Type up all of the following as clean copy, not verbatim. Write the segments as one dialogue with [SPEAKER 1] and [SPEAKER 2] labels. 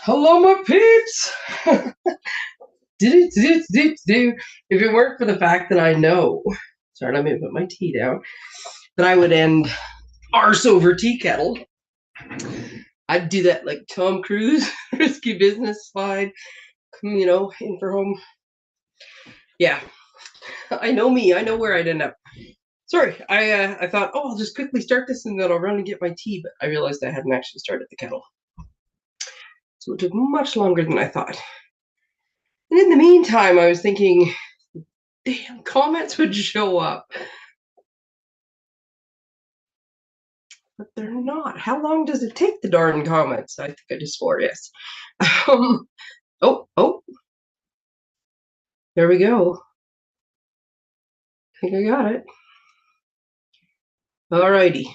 [SPEAKER 1] Hello, my peeps! If it weren't for the fact that I know, sorry, let me put my tea down, that I would end arse over tea kettle, I'd do that like Tom Cruise, risky business slide, in for home. Yeah, I know me. I know where I'd end up. Sorry, I thought, oh, I'll just quickly start this and then I'll run and get my tea, but I realized I hadn't actually started the kettle. So it took much longer than I thought. And in the meantime, I was thinking, damn, comments would show up. But they're not. How long does it take the darn comments? I think I just swore yes. Oh, there we go. I think I got it. Alrighty.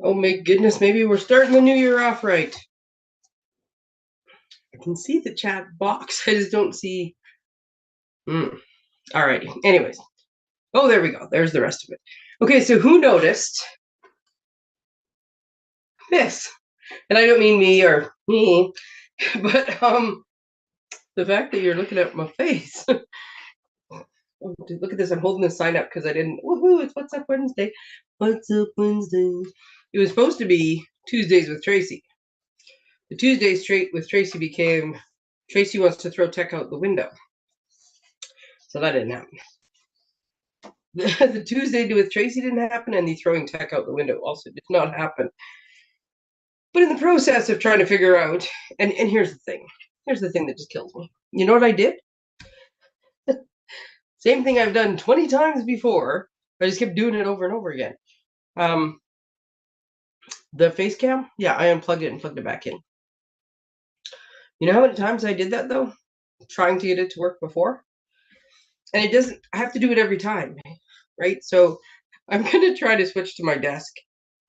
[SPEAKER 1] Oh my goodness, maybe we're starting the new year off right. I can see the chat box. I just don't see. Alrighty. Anyways. Oh, there we go. There's the rest of it. Okay, so who noticed this? And I don't mean me or me, but the fact that you're looking at my face. Oh, dude, look at this. I'm holding this sign up because I didn't. Woohoo! It's What's Up Wednesday. What's Up Wednesday? It was supposed to be Tuesdays with Tracey. The Tuesday straight with Tracey became Tracey wants to throw tech out the window. So that didn't happen. The Tuesday with Tracey didn't happen, and the throwing tech out the window also did not happen. But in the process of trying to figure out, and here's the thing. Here's the thing that just kills me. You know what I did? Same thing I've done 20 times before. I just kept doing it over and over again. The face cam, yeah, I unplugged it and plugged it back in. You know how many times I did that though? Trying to get it to work before? And it doesn't, I have to do it every time, right? So I'm going to try to switch to my desk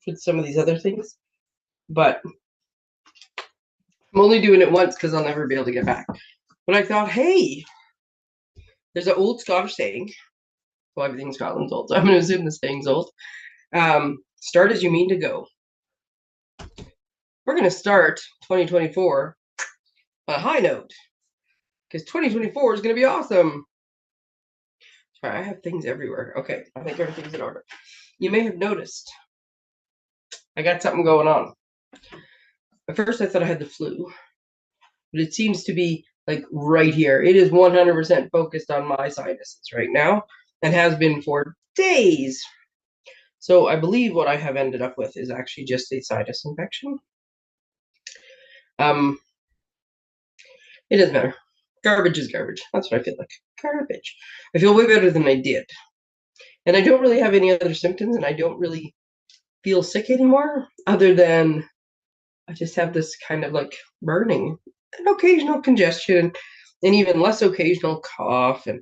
[SPEAKER 1] for some of these other things. But I'm only doing it once because I'll never be able to get back. But I thought, hey, there's an old Scottish saying. Well, everything in Scotland's old, so I'm going to assume this saying's old. Start as you mean to go. We're going to start 2024 on a high note because 2024 is going to be awesome. Sorry, I have things everywhere. Okay, I think everything's in order. You may have noticed I got something going on. At first, I thought I had the flu, but it seems to be like right here. It is 100% focused on my sinuses right now and has been for days. So I believe what I have ended up with is actually just a sinus infection. It doesn't matter. Garbage is garbage. That's what I feel like. Garbage. I feel way better than I did. And I don't really have any other symptoms, and I don't really feel sick anymore, other than I just have this kind of like burning and occasional congestion and even less occasional cough. And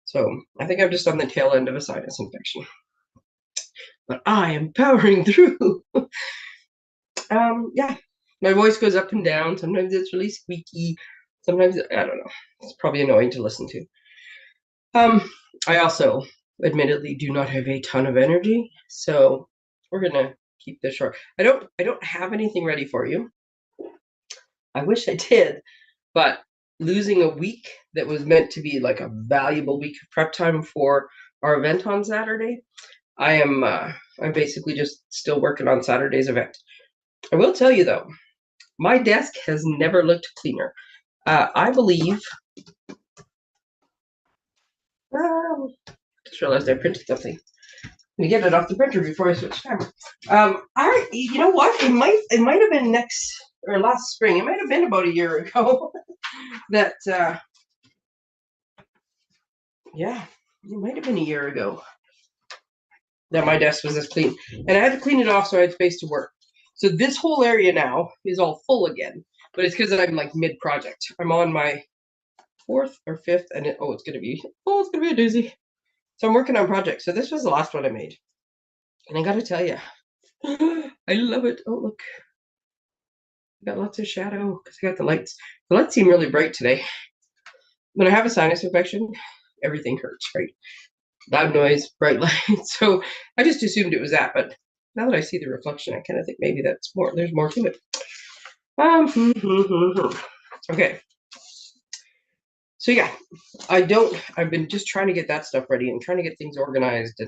[SPEAKER 1] so I think I'm just on the tail end of a sinus infection. But I am powering through. Yeah, my voice goes up and down. Sometimes it's really squeaky. Sometimes, I don't know. It's probably annoying to listen to. I also, admittedly, do not have a ton of energy, so we're gonna keep this short. I don't have anything ready for you. I wish I did, but losing a week that was meant to be like a valuable week of prep time for our event on Saturday, I'm basically just still working on Saturday's event. I will tell you though, my desk has never looked cleaner. I believe. Just realized I printed something. Let me get it off the printer before I switch camera. You know what? It might have been last spring. It might have been about a year ago that. Yeah, it might have been a year ago that my desk was this clean, and I had to clean it off so I had space to work. So this whole area now is all full again, but it's because I'm like mid-project. I'm on my 4th or 5th, and it's gonna be a doozy. So I'm working on projects. So this was the last one I made, and I got to tell you, I love it. Oh look, I got lots of shadow because I got the lights. The lights seem really bright today. When I have a sinus infection, everything hurts, right? Loud noise, bright light. So I just assumed it was that, but now that I see the reflection, I kind of think maybe there's more to it. Okay. So yeah, I've been just trying to get that stuff ready and trying to get things organized.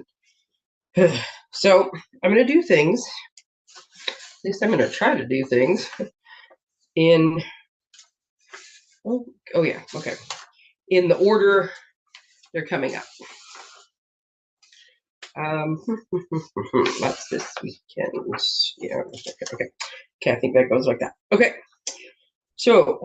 [SPEAKER 1] And so I'm going to do things, at least I'm going to try to do things in, oh yeah, okay, in the order they're coming up. That's this weekend. Yeah, okay. Okay, I think that goes like that. Okay. So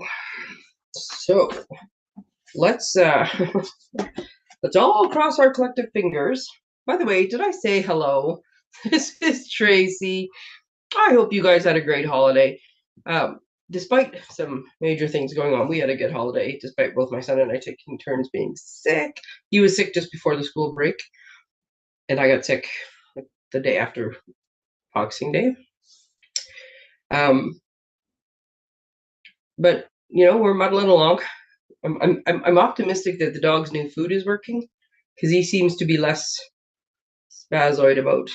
[SPEAKER 1] let's let's all cross our collective fingers. By the way, did I say hello? This is Tracy. I hope you guys had a great holiday. Despite some major things going on, we had a good holiday, despite both my son and I taking turns being sick. He was sick just before the school break, and I got sick the day after Boxing Day. But we're muddling along. I'm optimistic that the dog's new food is working because he seems to be less spazoid about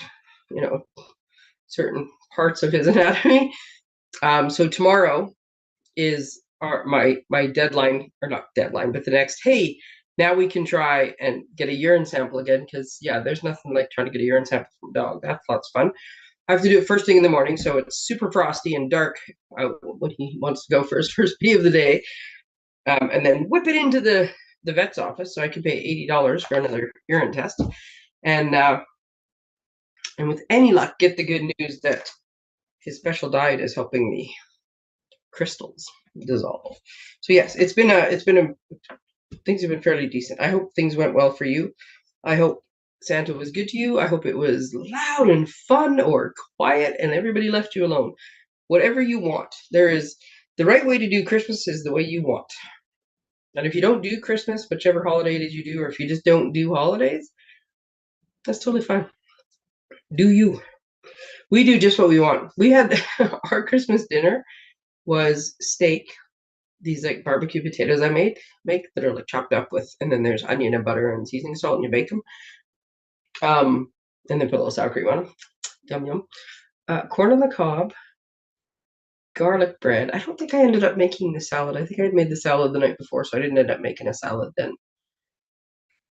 [SPEAKER 1] certain parts of his anatomy. So tomorrow is my deadline, or not deadline, but the next. Hey, now we can try and get a urine sample again because yeah, there's nothing like trying to get a urine sample from a dog. That's lots of fun. I have to do it first thing in the morning, so it's super frosty and dark when he wants to go for his first pee of the day, and then whip it into the vet's office so I can pay $80 for another urine test, and with any luck, get the good news that his special diet is helping the crystals dissolve. So yes, things have been fairly decent. I hope things went well for you. I hope Santa was good to you. I hope it was loud and fun or quiet and everybody left you alone. Whatever you want. The right way to do Christmas is the way you want. And if you don't do Christmas, whichever holiday it is you do, or if you just don't do holidays, that's totally fine. Do you? We do just what we want. We had our Christmas dinner was steak, these like barbecue potatoes I make that are like chopped up with, and then there's onion and butter and seasoning salt, and you bake them. And then put a little sour cream on them. Yum yum. Corn on the cob, garlic bread. I don't think I ended up making the salad. I think I had made the salad the night before, so I didn't end up making a salad then.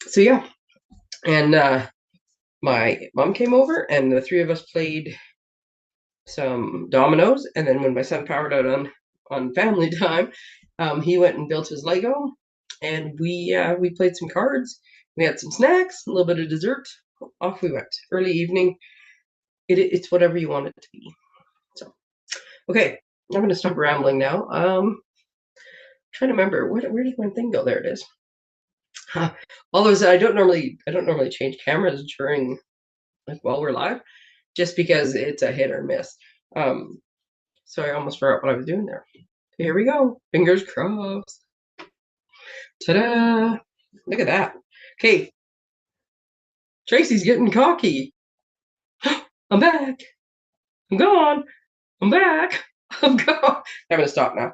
[SPEAKER 1] So yeah, and my mom came over, and the three of us played some dominoes. And then when my son powered out on family time, he went and built his Lego, and we played some cards. We had some snacks, a little bit of dessert. Off we went. Early evening. It's whatever you want it to be. So, okay, I'm going to stop rambling now. Trying to remember where did my thing go? There it is. Although I don't normally change cameras during while we're live, just because it's a hit or miss. So I almost forgot what I was doing there. Here we go. Fingers crossed. Ta-da! Look at that. Okay. Tracy's getting cocky. I'm back. I'm gone. I'm back. I'm gone. I'm gonna stop now.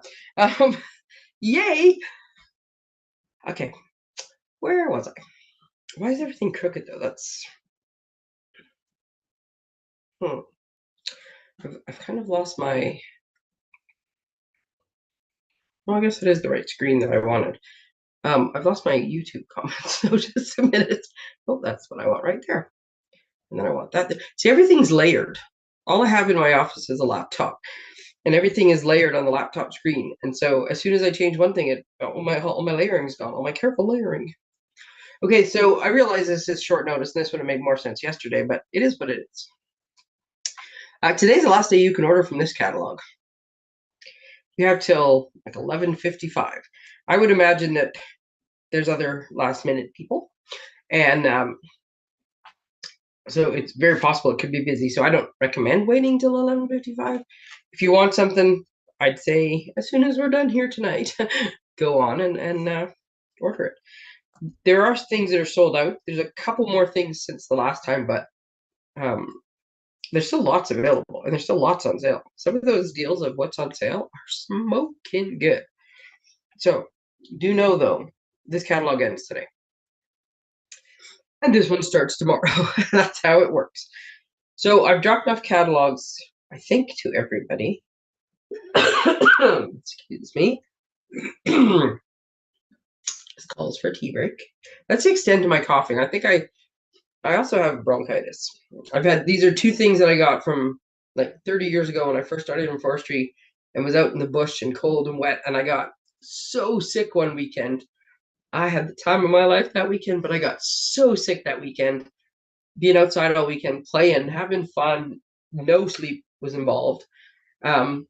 [SPEAKER 1] Yay! Okay. Where was I? Why is everything crooked though? That's I've kind of lost my. Well, I guess it is the right screen that I wanted. I've lost my YouTube comments. So just a minute. Oh, that's what I want right there. And then I want that. See, everything's layered. All I have in my office is a laptop, and everything is layered on the laptop screen. And so as soon as I change one thing, all my layering's gone. All my careful layering. Okay, so I realize this is short notice, and this would have made more sense yesterday, but it is what it is. Today's the last day you can order from this catalog. You have till like 11:55. I would imagine that there's other last minute people, and so it's very possible it could be busy. So I don't recommend waiting till 11:55. If you want something, I'd say as soon as we're done here tonight, go on and order it. There are things that are sold out. There's a couple more things since the last time, but there's still lots available, and there's still lots on sale. Some of those deals of what's on sale are smoking good. So do know though, this catalog ends today. And this one starts tomorrow. That's how it works. So I've dropped off catalogs, I think, to everybody. Excuse me. This calls for a tea break. That's the extent of my coughing. I think I also have bronchitis. These are two things that I got from like 30 years ago when I first started in forestry and was out in the bush and cold and wet, and I got so sick one weekend. I had the time of my life that weekend, but I got so sick that weekend, being outside all weekend, playing, having fun. No sleep was involved. And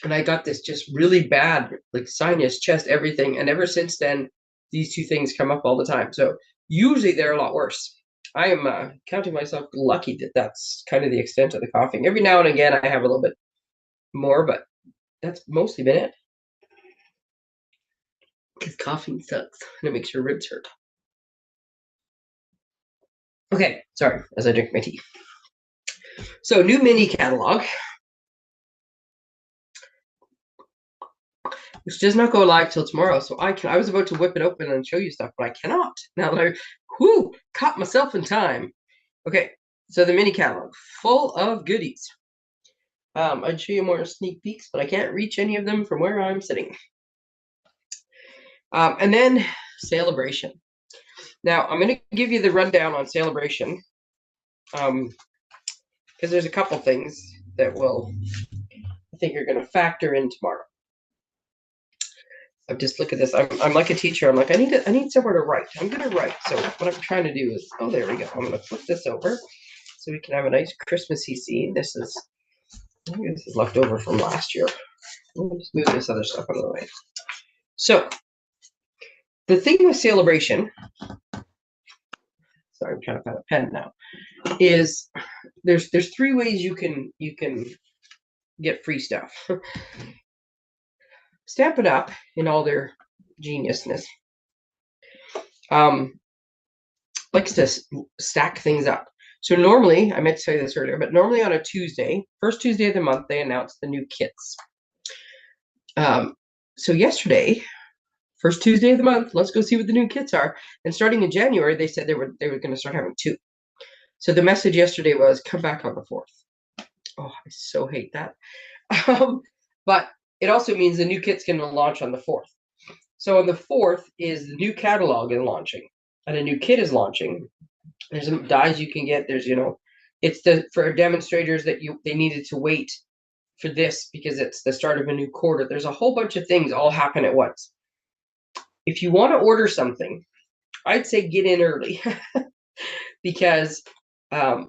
[SPEAKER 1] I got this just really bad, like sinus, chest, everything. And ever since then, these two things come up all the time. So usually they're a lot worse. I am counting myself lucky that that's kind of the extent of the coughing. Every now and again, I have a little bit more, but that's mostly been it. Because coughing sucks and it makes your ribs hurt. Okay, sorry, as I drink my tea. So, new mini catalog, which does not go live till tomorrow. So I was about to whip it open and show you stuff, but I cannot. Now that I caught myself in time. Okay, so the mini catalog, full of goodies. I'd show you more sneak peeks, but I can't reach any of them from where I'm sitting. And then Celebration. Now, I'm going to give you the rundown on Celebration, because there's a couple things that I think are going to factor in tomorrow. I just look at this. I'm like a teacher. I'm like, I need somewhere to write. I'm going to write. So what I'm trying to do is, oh, there we go. I'm going to flip this over so we can have a nice Christmassy scene. I think this is left over from last year. Let me just move this other stuff out of the way. So the thing with Celebration, sorry, I'm trying to find a pen now, is there's three ways you can get free stuff. Stampin' Up! In all their geniusness likes to stack things up. So normally, I meant to say this earlier, but normally on a Tuesday, first Tuesday of the month, they announce the new kits. So yesterday, first Tuesday of the month, let's go see what the new kits are. And starting in January, they said they were going to start having two. So the message yesterday was, come back on the 4th. Oh, I so hate that. But it also means the new kit's going to launch on the 4th. So on the 4th is the new catalog is launching, and a new kit is launching. There's some dies you can get. There's, it's for demonstrators that they needed to wait for this because it's the start of a new quarter. There's a whole bunch of things all happen at once. If you want to order something, I'd say get in early because the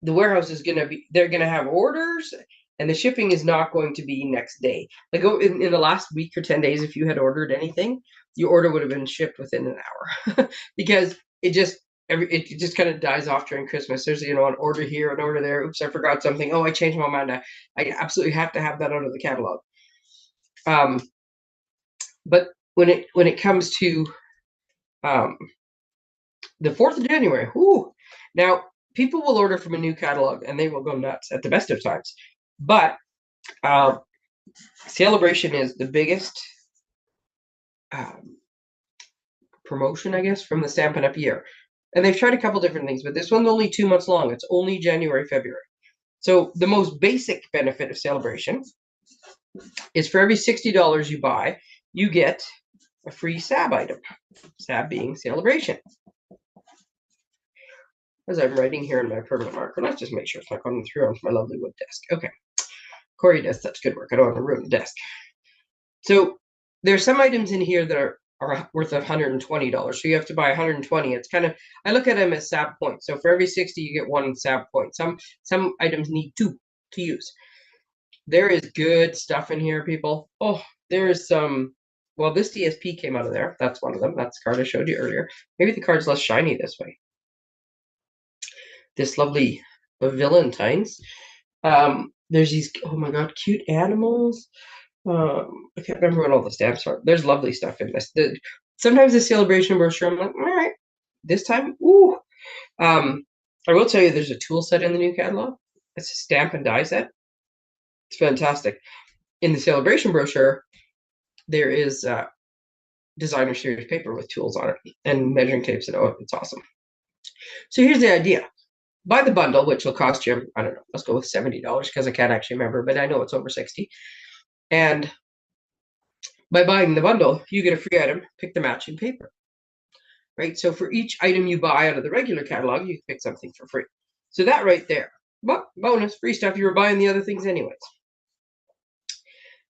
[SPEAKER 1] warehouse is they're going to have orders, and the shipping is not going to be next day. Like in the last week or 10 days, if you had ordered anything, your order would have been shipped within an hour because it just kind of dies off during Christmas. There's an order here, an order there. Oops, I forgot something. Oh, I changed my mind. I absolutely have to have that out of the catalog. But when it comes to the 4th of January, now people will order from a new catalog and they will go nuts at the best of times. But Celebration is the biggest promotion, I guess, from the Stampin' Up! Year. And they've tried a couple different things, but this one's only 2 months long. It's only January, February. So the most basic benefit of Celebration is for every $60 you buy, you get a free SAB item. SAB being Celebration. As I'm writing here in my permanent marker, let's just make sure it's not going through onto my lovely wood desk. Okay. Corey does such good work. I don't want to ruin the desk. So there's some items in here that are worth $120. So you have to buy 120. It's kind of, I look at them as SAB points. So for every 60, you get 1 SAB point. Some items need 2 to use. There is good stuff in here, people. Oh, there is some, well, this DSP came out of there. That's one of them. That's the card I showed you earlier. Maybe the card's less shiny this way. This lovely Valentine's. There's these, oh my god, cute animals. I can't remember what all the stamps are. There's lovely stuff in this. Sometimes the Celebration brochure, I'm like, all right, this time, ooh. I will tell you, there's a tool set in the new catalog. It's a stamp and die set. It's fantastic. In the Celebration brochure, there is designer series paper with tools on it and measuring tapes, and it's awesome. So here's the idea. Buy the bundle, which will cost you, I don't know, let's go with $70 because I can't actually remember, but I know it's over 60. And by buying the bundle, you get a free item, pick the matching paper, right? So for each item you buy out of the regular catalog, you pick something for free. So that right there, but bonus, free stuff, you were buying the other things anyways.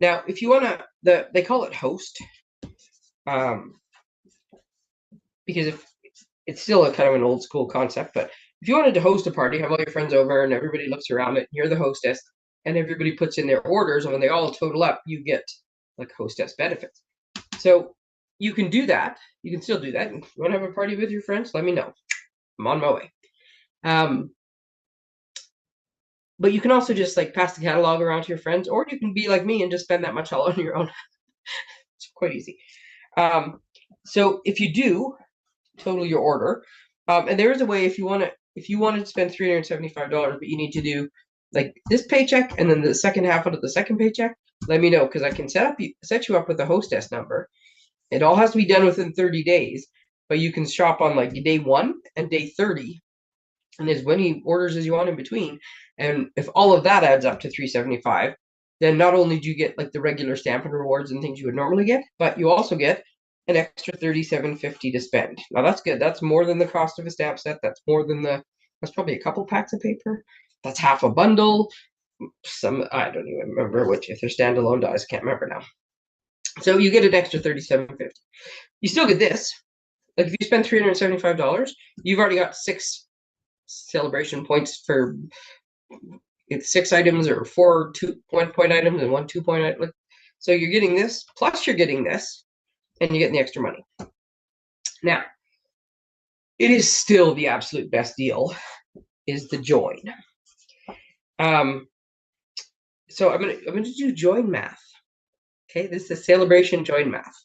[SPEAKER 1] Now, if you want to, they call it host, because if it's still a kind of an old school concept, but if you wanted to host a party, have all your friends over and everybody looks around it, and you're the hostess, and everybody puts in their orders, and when they all total up, you get like hostess benefits. So you can do that. You can still do that. If you want to have a party with your friends, let me know. I'm on my way. But you can also just like pass the catalog around to your friends, or you can be like me and just spend that much all on your own. It's quite easy. So if you do total your order, and there is a way if you want to spend $375, but you need to do like this paycheck and then the second half of the second paycheck, let me know because I can set you up with a hostess number. It all has to be done within 30 days, but you can shop on like day 1 and day 30, and as many orders as you want in between. And if all of that adds up to $375, then not only do you get like the regular Stampin' rewards and things you would normally get, but you also get an extra $37.50 to spend. Now that's good. That's more than the cost of a stamp set. That's probably a couple packs of paper. That's half a bundle. I don't even remember which. If they're standalone dies, I can't remember now. So you get an extra $37.50. You still get this. Like if you spend $375, you've already got 6 celebration points for 6 items, or 4 1-point items and 1 2-point item. So you're getting this, plus you're getting this, and you're getting the extra money. Now, it is still the absolute best deal, is the join. So I'm gonna do join math. Okay, this is celebration join math.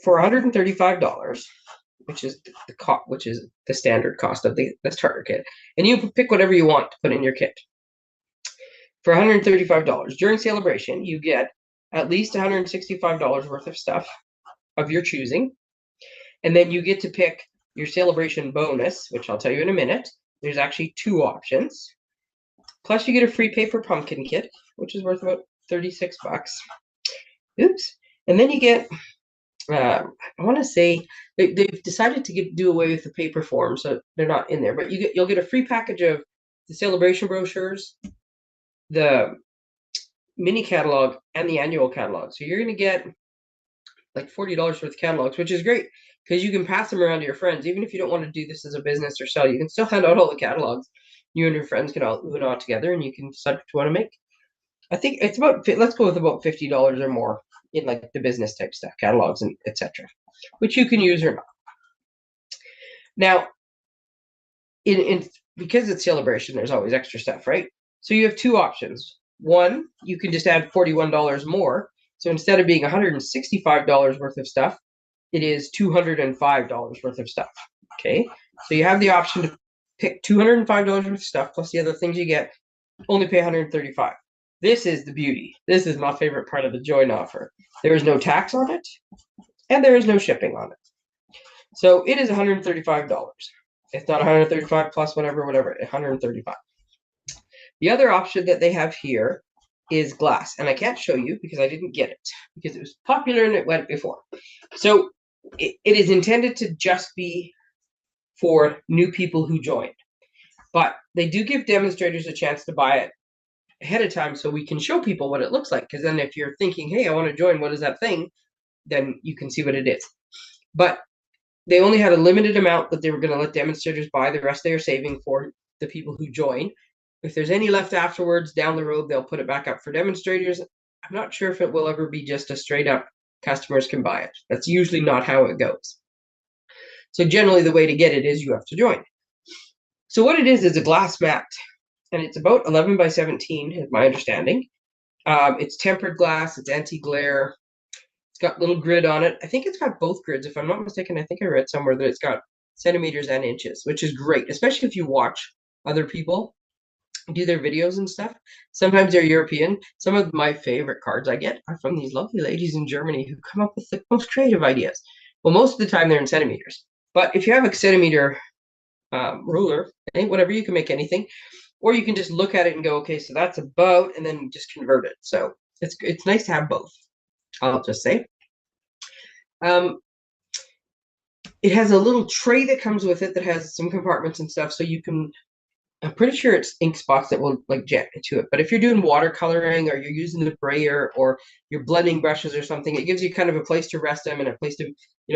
[SPEAKER 1] For $135, which is the standard cost of the starter kit, and you pick whatever you want to put in your kit. For $135 during celebration, you get at least $165 worth of stuff of your choosing, and then you get to pick your celebration bonus, which I'll tell you in a minute. There's actually 2 options. Plus, you get a free paper pumpkin kit, which is worth about $36. Oops. And then you get, I want to say, they've decided to do away with the paper form, so they're not in there. But you'll get a free package of the celebration brochures, the mini catalog, and the annual catalog. So you're going to get like $40 worth of catalogs, which is great because you can pass them around to your friends. Even if you don't want to do this as a business or sell, you can still hand out all the catalogs. You and your friends can all ooh and ah together, and you can decide what you want to make. I think it's let's go with about $50 or more in like the business type stuff, catalogs and etc., which you can use or not. Now, because it's celebration, there's always extra stuff, right? So you have 2 options. One, you can just add $41 more. So instead of being $165 worth of stuff, it is $205 worth of stuff. Okay, so you have the option to pick $205 worth of stuff plus the other things you get. Only pay $135. This is the beauty. This is my favorite part of the join offer. There is no tax on it, and there is no shipping on it. So it is $135. It's not $135 plus whatever, $135. The other option that they have here is glass, and I can't show you because I didn't get it because it was popular and it went before. So it is intended to just be for new people who joined, but they do give demonstrators a chance to buy it ahead of time so we can show people what it looks like, because then if you're thinking, hey, I want to join, what is that thing, then you can see what it is. But they only had a limited amount that they were going to let demonstrators buy. The rest they are saving for the people who join. If there's any left afterwards down the road, they'll put it back up for demonstrators. I'm not sure if it will ever be just a straight up customers can buy it. That's usually not how it goes. So generally the way to get it is you have to join. So what it is a glass mat, and it's about 11 by 17 is my understanding. It's tempered glass, it's anti-glare. It's got little grid on it. I think it's got both grids. If I'm not mistaken, I think I read somewhere that it's got centimeters and inches, which is great, especially if you watch other people do their videos and stuff. Sometimes they're European. Some of my favorite cards I get are from these lovely ladies in Germany who come up with the most creative ideas. Well, most of the time they're in centimeters. But if you have a centimeter ruler, whatever, you can make anything. Or you can just look at it and go, okay, so that's about, and then just convert it. So it's nice to have both, I'll just say. It has a little tray that comes with it that has some compartments and stuff, so you can, I'm pretty sure it's ink spots that will like jet into it. But if you're doing watercoloring or you're using the brayer or you're blending brushes or something, it gives you kind of a place to rest them and a place to,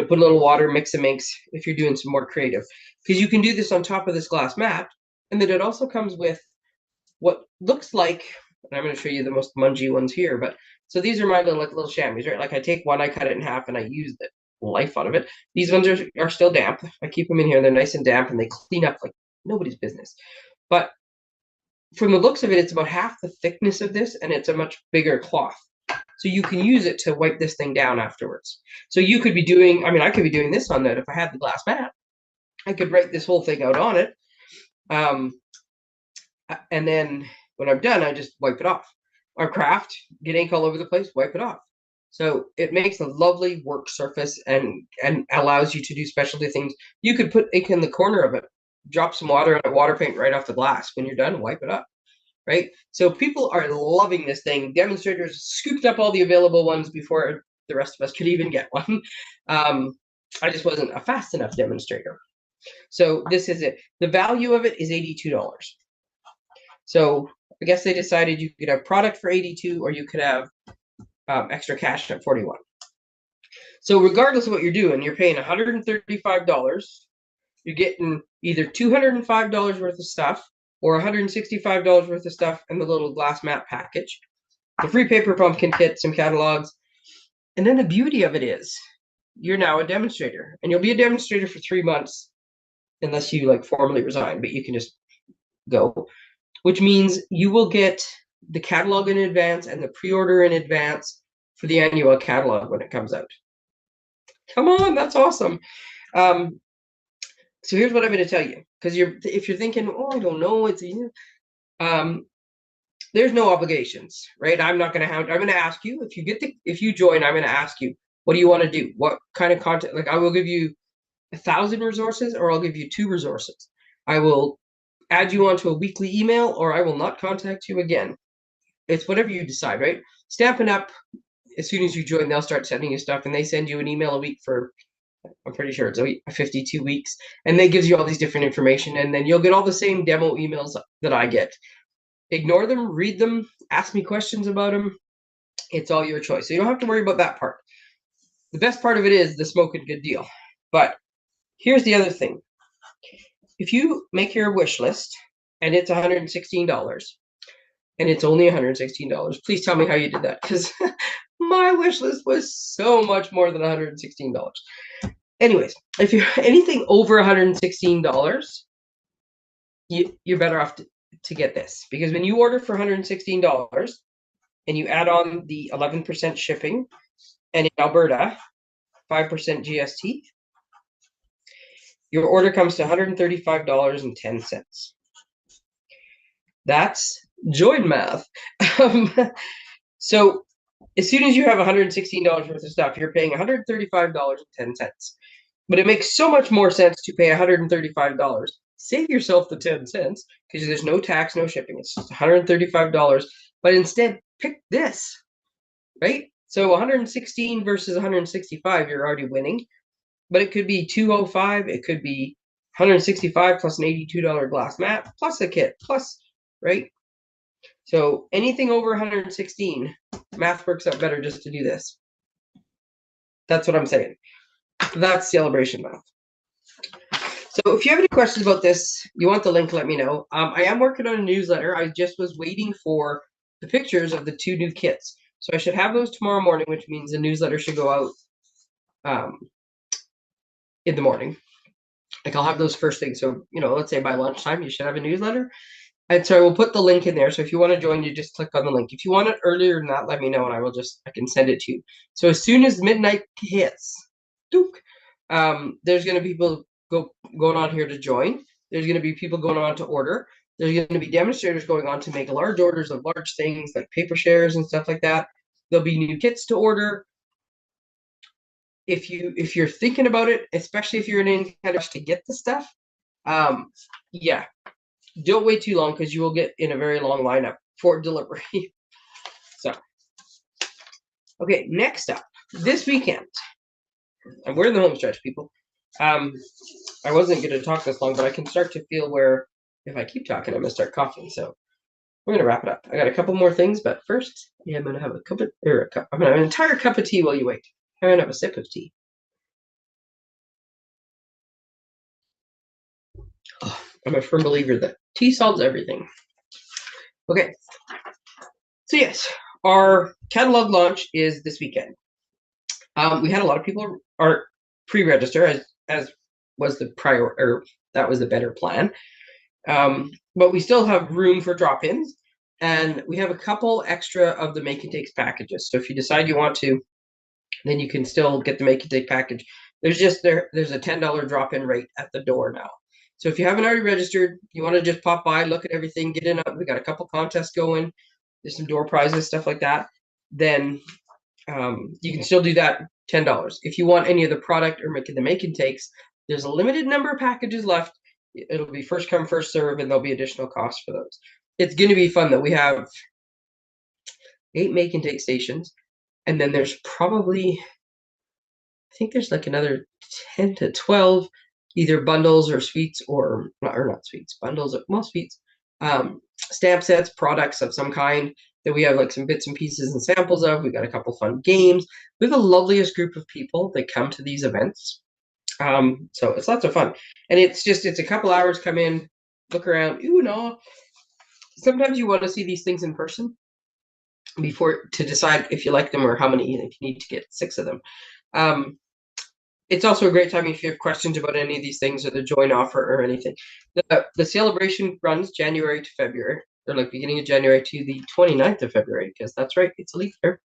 [SPEAKER 1] put a little water, mix some inks if you're doing some more creative. Because you can do this on top of this glass mat. And then it also comes with what looks like, and I'm going to show you the most mungy ones here, but so these are my little chamois, right? Like I take one, I cut it in half, and I use the life out of it. These ones are still damp. I keep them in here, they're nice and damp, and they clean up like nobody's business. But from the looks of it, it's about half the thickness of this, and it's a much bigger cloth. So you can use it to wipe this thing down afterwards. So you could be doing, I could be doing this on that if I had the glass mat. I could write this whole thing out on it. And then when I'm done, I just wipe it off. Or craft, get ink all over the place, wipe it off. So it makes a lovely work surface and allows you to do specialty things. You could put ink in the corner of it, drop some water and a water paint right off the glass. When you're done, wipe it up, right? So people are loving this thing. Demonstrators scooped up all the available ones before the rest of us could even get one. I just wasn't a fast enough demonstrator. So this is it. The value of it is $82. So I guess they decided you could have product for 82 or you could have extra cash at 41. So regardless of what you're doing, you're paying $135. You're getting either $205 worth of stuff or $165 worth of stuff in the little glass mat package. The free paper pumpkin kit, some catalogs. And then the beauty of it is you're now a demonstrator. And you'll be a demonstrator for 3 months unless you like formally resign, but you can just go. Which means you will get the catalog in advance and the pre-order in advance for the annual catalog when it comes out. Come on, that's awesome. So here's what I'm going to tell you, because if you're thinking, oh, I don't know, there's no obligations, right? I'm going to ask you if you join, I'm going to ask you, what do you want to do? What kind of content? Like I will give you 1,000 resources, or I'll give you 2 resources. I will add you onto a weekly email, or I will not contact you again. It's whatever you decide, right? Stampin' Up, as soon as you join, they'll start sending you stuff, and they send you an email a week for, I'm pretty sure it's 52 weeks, and they gives you all these different information, and then you'll get all the same demo emails that I get. Ignore them, read them, ask me questions about them. It's all your choice. So you don't have to worry about that part. The best part of it is the smoking good deal. But here's the other thing. If you make your wish list and it's $116 and it's only $116, please tell me how you did that, because my wish list was so much more than $116. Anyways, if you're anything over $116, you're better off to get this, because when you order for $116 and you add on the 11% shipping, and in Alberta 5% GST, your order comes to $135.10. That's join math. So as soon as you have $116 worth of stuff, you're paying $135.10. But it makes so much more sense to pay $135. Save yourself the 10 cents, because there's no tax, no shipping. It's just $135. But instead, pick this, right? So 116 versus 165, you're already winning. But it could be 205. It could be 165 plus an $82 glass mat, plus a kit, plus, right? So anything over 116, math works out better just to do this. That's what I'm saying. That's celebration math. So if you have any questions about this, you want the link, let me know. I am working on a newsletter. I just was waiting for the pictures of the 2 new kits. So I should have those tomorrow morning, which means the newsletter should go out in the morning. Like I'll have those first thing. So, let's say by lunchtime, you should have a newsletter. And so I will put the link in there. So if you want to join, you just click on the link. If you want it earlier than that, let me know, and I can send it to you. So as soon as midnight hits, there's going to be people going on here to join. There's going to be people going on to order. There's going to be demonstrators going on to make large orders of large things like paper shares and stuff like that. There'll be new kits to order. If you're thinking about it, especially if you're in any kind of rush to get the stuff, yeah, don't wait too long because you will get in a very long lineup for delivery. So, okay, next up, this weekend, and we're in the home stretch, people. I wasn't going to talk this long, but I can start to feel where if I keep talking, I'm going to start coughing. So we're going to wrap it up. I got a couple more things, but first, I'm going to have I'm going to have an entire cup of tea while you wait. I'm going to have a sip of tea. Oh, I'm a firm believer that tea solves everything. Okay. So yes, our catalog launch is this weekend. We had a lot of people are pre-register as was the prior, or that was the better plan. But we still have room for drop-ins, and we have a couple extra of the make and takes packages. So if you decide you want to, then you can still get the make and take package. There's a $10 drop-in rate at the door now. So if you haven't already registered, you want to just pop by, look at everything, get in. We got a couple contests going. There's some door prizes, stuff like that. Then you can still do that $10. If you want any of the product or the make and takes, there's a limited number of packages left. It'll be first come, first serve, and there'll be additional costs for those. It's going to be fun though. We have 8 make and take stations, and then there's probably, I think there's like another 10 to 12 either bundles or suites or not suites, bundles, well, suites, stamp sets, products of some kind that we have like some bits and pieces and samples of. We got a couple fun games. We have the loveliest group of people that come to these events. So it's lots of fun. And it's a couple hours, come in, look around, ooh, no. Sometimes you want to see these things in person before to decide if you like them or how many, if you need to get 6 of them. It's also a great time if you have questions about any of these things or the joint offer or anything. The celebration runs January to February, or like beginning of January to the 29th of February, because that's right, it's a leap year.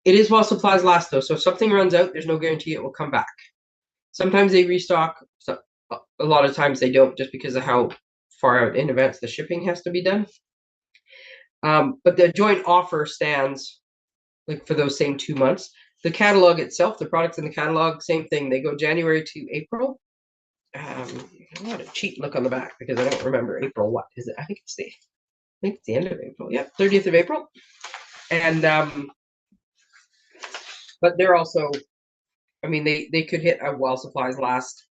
[SPEAKER 1] It is while supplies last, though, so if something runs out, there's no guarantee it will come back. Sometimes they restock, so a lot of times they don't, just because of how far out in advance the shipping has to be done. But the joint offer stands like for those same 2 months. The catalog itself, the products in the catalog, same thing. They go January to April. I want to cheat and look on the back because I don't remember April. What is it? I think it's the end of April. Yep, 30th of April. And but they're also, I mean, they could hit a while supplies last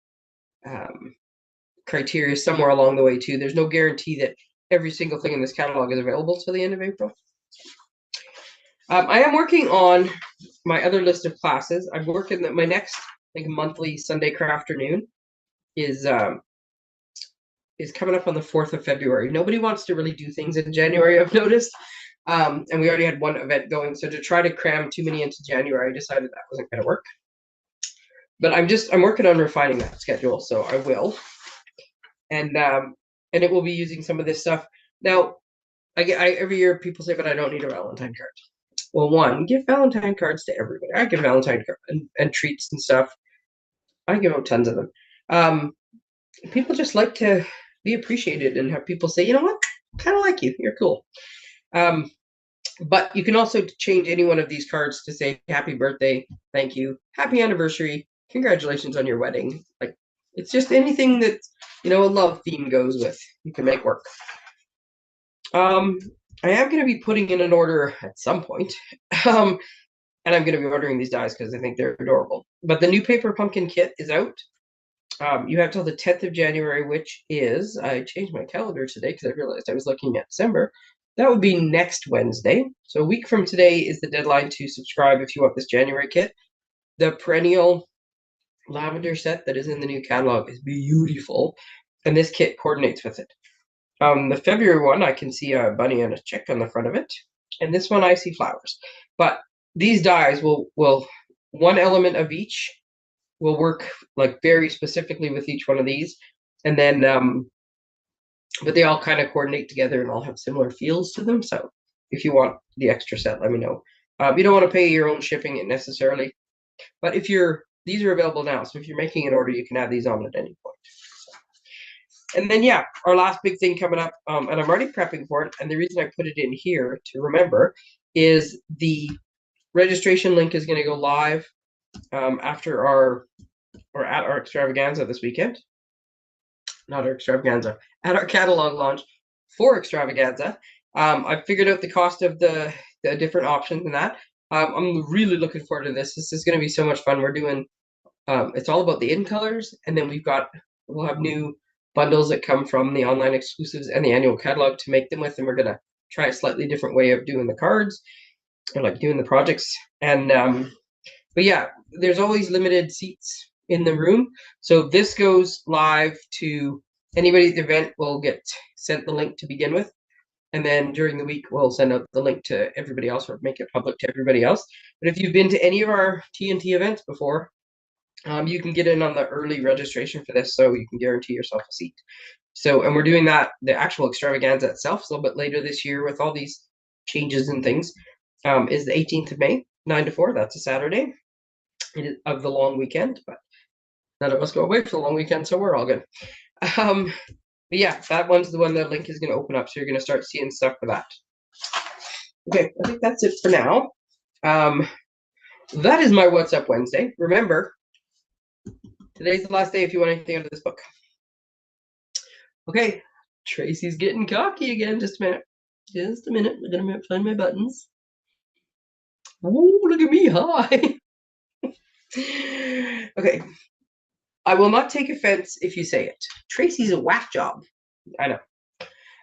[SPEAKER 1] criteria somewhere along the way too. There's no guarantee that every single thing in this catalog is available till the end of April. I am working on my other list of classes. I'm working my next monthly Sunday Crafternoon is coming up on the 4th of February. Nobody wants to really do things in January, I've noticed. And we already had one event going, so to try to cram too many into January, I decided that wasn't going to work. But I'm working on refining that schedule, so I will. And it will be using some of this stuff. Now, every year people say, but I don't need a Valentine card. Well, one, give Valentine cards to everybody. I give Valentine cards and treats and stuff. I give out tons of them. People just like to be appreciated and have people say, you know what, kind of like you. You're cool. But you can also change any one of these cards to say happy birthday, thank you, happy anniversary, congratulations on your wedding. Like, it's just anything that, a love theme goes with. You can make work. I am going to be putting in an order at some point. And I'm going to be ordering these dies because I think they're adorable. But the new paper pumpkin kit is out. You have till the 10th of January, which is, I changed my calendar today because I realized I was looking at December. That would be next Wednesday. So a week from today is the deadline to subscribe if you want this January kit. The perennial lavender set that is in the new catalog is beautiful, and this kit coordinates with it. The February one, I can see a bunny and a chick on the front of it, and this one I see flowers. But these dies will one element of each will work like very specifically with each one of these, and then but they all kind of coordinate together and all have similar feels to them. So if you want the extra set, let me know. You don't want to pay your own shipping it necessarily, but these are available now. So if you're making an order, you can have these on at any point. And then, yeah, our last big thing coming up, and I'm already prepping for it. And the reason I put it in here to remember is the registration link is going to go live at our extravaganza this weekend. not our extravaganza, at our catalog launch for extravaganza. I figured out the cost of the different options and that. I'm really looking forward to this. This is going to be so much fun. We're doing it's all about the in colors, and then we'll have new bundles that come from the online exclusives and the annual catalog to make them with, and we're gonna try a slightly different way of doing the cards or like doing the projects. And but yeah, there's always limited seats in the room, so this goes live to anybody at the event will get sent the link to begin with, and then during the week we'll send out the link to everybody else or make it public to everybody else. But if you've been to any of our TNT events before, you can get in on the early registration for this, so you can guarantee yourself a seat. So, and we're doing that, the actual extravaganza itself, a little bit later this year with all these changes and things, is the 18th of May, 9 to 4. That's a Saturday of the long weekend, but none of us go away for the long weekend, so we're all good. But yeah, that one's the one the link is going to open up, so you're going to start seeing stuff for that. Okay, I think that's it for now. That is my What's Up Wednesday. Remember, today's the last day if you want anything out of this book. Okay, Tracey's getting cocky again. Just a minute. Just a minute. I'm going to find my buttons. Oh, look at me. Hi. Okay. I will not take offense if you say it. Tracey's a whack job. I know.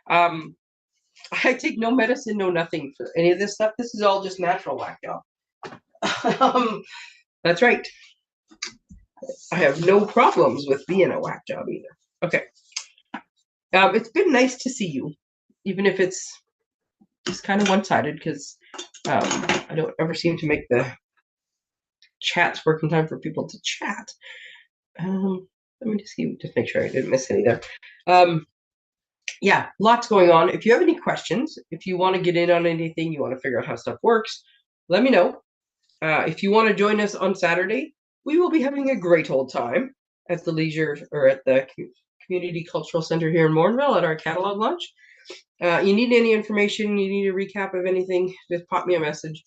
[SPEAKER 1] I take no medicine, no nothing for any of this stuff. This is all just natural whack job. That's right. I have no problems with being a whack job either. Okay. It's been nice to see you, even if it's just kind of one-sided, because I don't ever seem to make the chats work in time for people to chat. Let me just make sure I didn't miss any there. Yeah, lots going on. If you have any questions, if you want to get in on anything, you want to figure out how stuff works, let me know. If you want to join us on Saturday, we will be having a great old time at the Leisure or at the Community Cultural Center here in Morinville at our catalog launch. You need any information, you need a recap of anything, just pop me a message.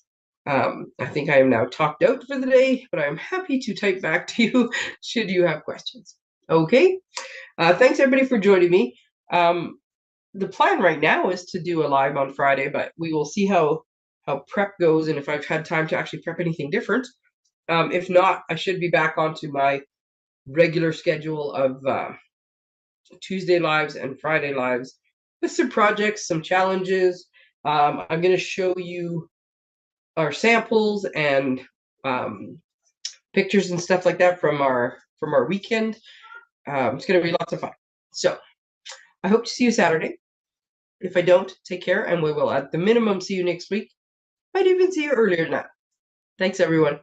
[SPEAKER 1] I think I am now talked out for the day, but I'm happy to type back to you should you have questions. Okay, thanks everybody for joining me. The plan right now is to do a live on Friday, but we will see how prep goes and if I've had time to actually prep anything different. If not, I should be back onto my regular schedule of Tuesday lives and Friday lives with some projects, some challenges. I'm going to show you our samples and pictures and stuff like that from our weekend. It's going to be lots of fun. So I hope to see you Saturday. If I don't, take care, and we will at the minimum see you next week. Might even see you earlier than that. Thanks, everyone.